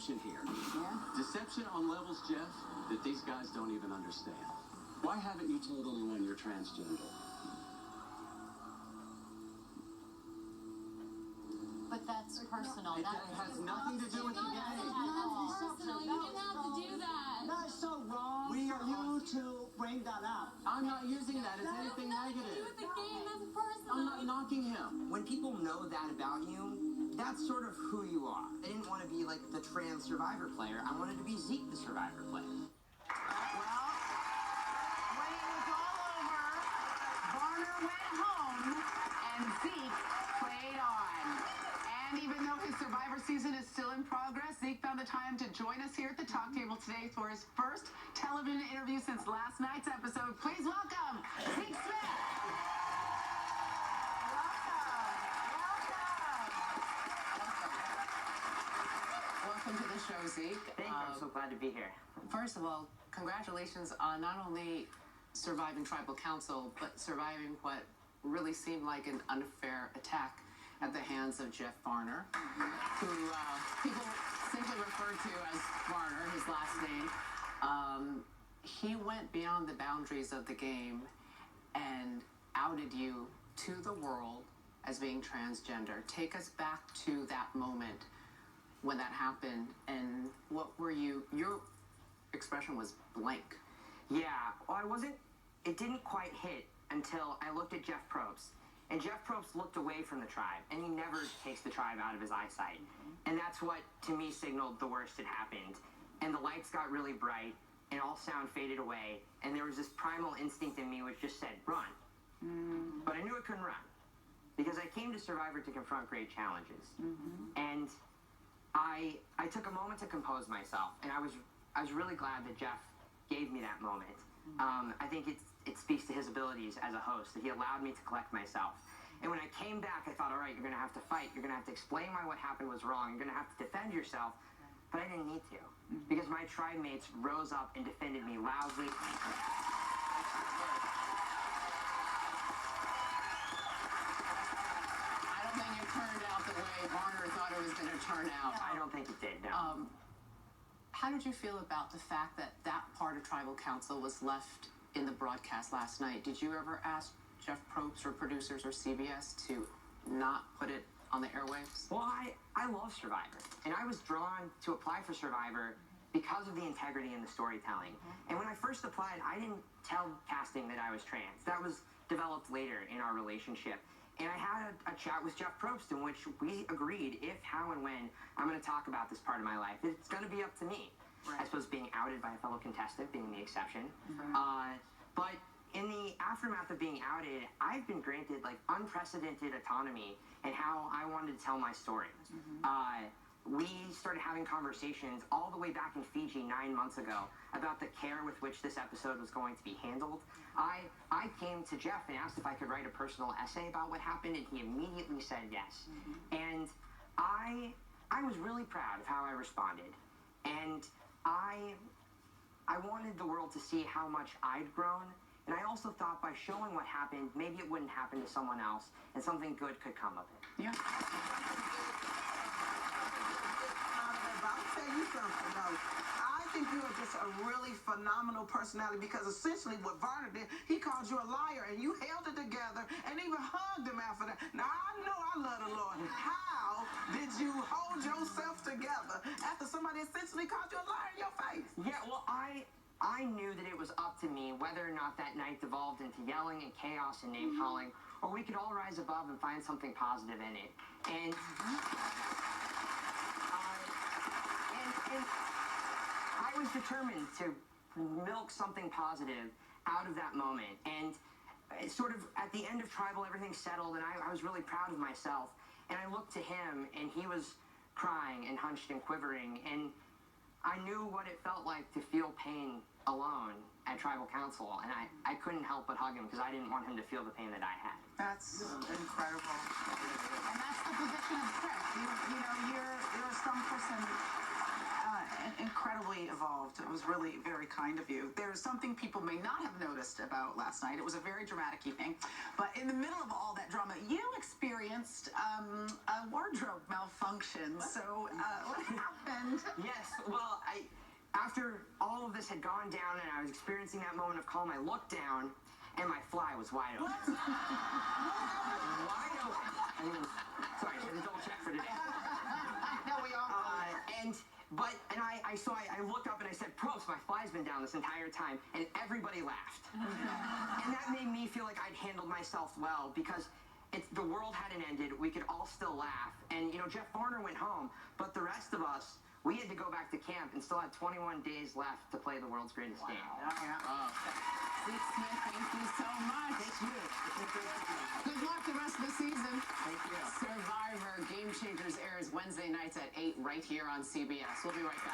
deception here. Yeah? Deception on levels, Jeff, that these guys don't even understand. Why haven't you told anyone you're transgender? But that's personal. It has nothing to do with the game. That's personal. You didn't have to do that. That's so wrong We for are you to bring that up. I'm not using that as anything Nothing to do negative. with the game. That's personal. I'm not knocking him. When people know that about you, that's sort of who you are. I didn't want to be like the trans Survivor player. I wanted to be Zeke, the Survivor player. Well, when it was all over, Varner went home and Zeke played on. And even though his Survivor season is still in progress, Zeke found the time to join us here at the talk table today for his first television interview since last night's episode. Please welcome Zeke Smith. Welcome to the show, Zeke. Thank you. I'm so glad to be here. First of all, congratulations on not only surviving tribal council, but surviving what really seemed like an unfair attack at the hands of Jeff Varner, who people simply refer to as Varner, his last name. He went beyond the boundaries of the game and outed you to the world as being transgender. Take us back to that moment when that happened, and what were you, your expression was blank. Yeah, well, it didn't quite hit until I looked at Jeff Probst. And Jeff Probst looked away from the tribe, and he never takes the tribe out of his eyesight. And that's what, to me, signaled the worst had happened. And the lights got really bright, and all sound faded away, and there was this primal instinct in me which just said, run. But I knew I couldn't run, because I came to Survivor to confront great challenges. And I took a moment to compose myself, and I was really glad that Jeff gave me that moment. I think it speaks to his abilities as a host, that he allowed me to collect myself. And when I came back, I thought, all right, you're going to have to fight. You're going to have to explain why what happened was wrong. You're going to have to defend yourself. But I didn't need to, because my tribe mates rose up and defended me loudly. I don't think it turned out the way Varner thought it was going to turn out. I don't think it did, no. How did you feel about the fact that that part of tribal council was left in the broadcast last night? Did you ever ask Jeff Probst or producers or CBS to not put it on the airwaves? Well, I love Survivor, and I was drawn to apply for Survivor because of the integrity in the storytelling. And when I first applied, I didn't tell casting that I was trans. That was developed later in our relationship. And I had a chat with Jeff Probst in which we agreed if, how, and when I'm going to talk about this part of my life, it's going to be up to me. Right. I suppose being outed by a fellow contestant being the exception. But in the aftermath of being outed, I've been granted like unprecedented autonomy in how I wanted to tell my story. We started having conversations all the way back in Fiji 9 months ago about the care with which this episode was going to be handled. I came to Jeff and asked if I could write a personal essay about what happened, and he immediately said yes. And I was really proud of how I responded. And I wanted the world to see how much I'd grown. And I also thought by showing what happened, maybe it wouldn't happen to someone else, and something good could come of it. Yeah. I'll tell you something, though. I think you are just a really phenomenal personality, because essentially what Varner did, he called you a liar, and you held it together and even hugged him after that. Now, I know I love the Lord. How did you hold yourself together after somebody essentially called you a liar in your face? Yeah, well, I knew that it was up to me whether or not that night devolved into yelling and chaos and name-calling, or we could all rise above and find something positive in it. And I was determined to milk something positive out of that moment. And sort of at the end of Tribal, everything settled, and I was really proud of myself. And I looked to him, and he was crying and hunched and quivering. And I knew what it felt like to feel pain alone at Tribal Council. And I couldn't help but hug him, because I didn't want him to feel the pain that I had. That's incredible. And that's the position of strength. You know, you're a strong person incredibly evolved. It was really very kind of you. There's something people may not have noticed about last night. It was a very dramatic evening, but in the middle of all that drama, you experienced a wardrobe malfunction. So what happened? Yes, well, after all of this had gone down and I was experiencing that moment of calm, I looked down and my fly was wide open. Wide open. I mean, sorry, I had to double check for today. No, we all I looked up and I said, "Probst, my fly's been down this entire time," and everybody laughed. And that made me feel like I'd handled myself well because the world hadn't ended. We could all still laugh. And, Jeff Varner went home, but the rest of us, we had to go back to camp and still had 21 days left to play the world's greatest game. Zeke Smith, thank you so much. Thank you. Good luck the rest of the season. Thank you. Survivor Game Changers airs Wednesday nights at 8 right here on CBS. We'll be right back.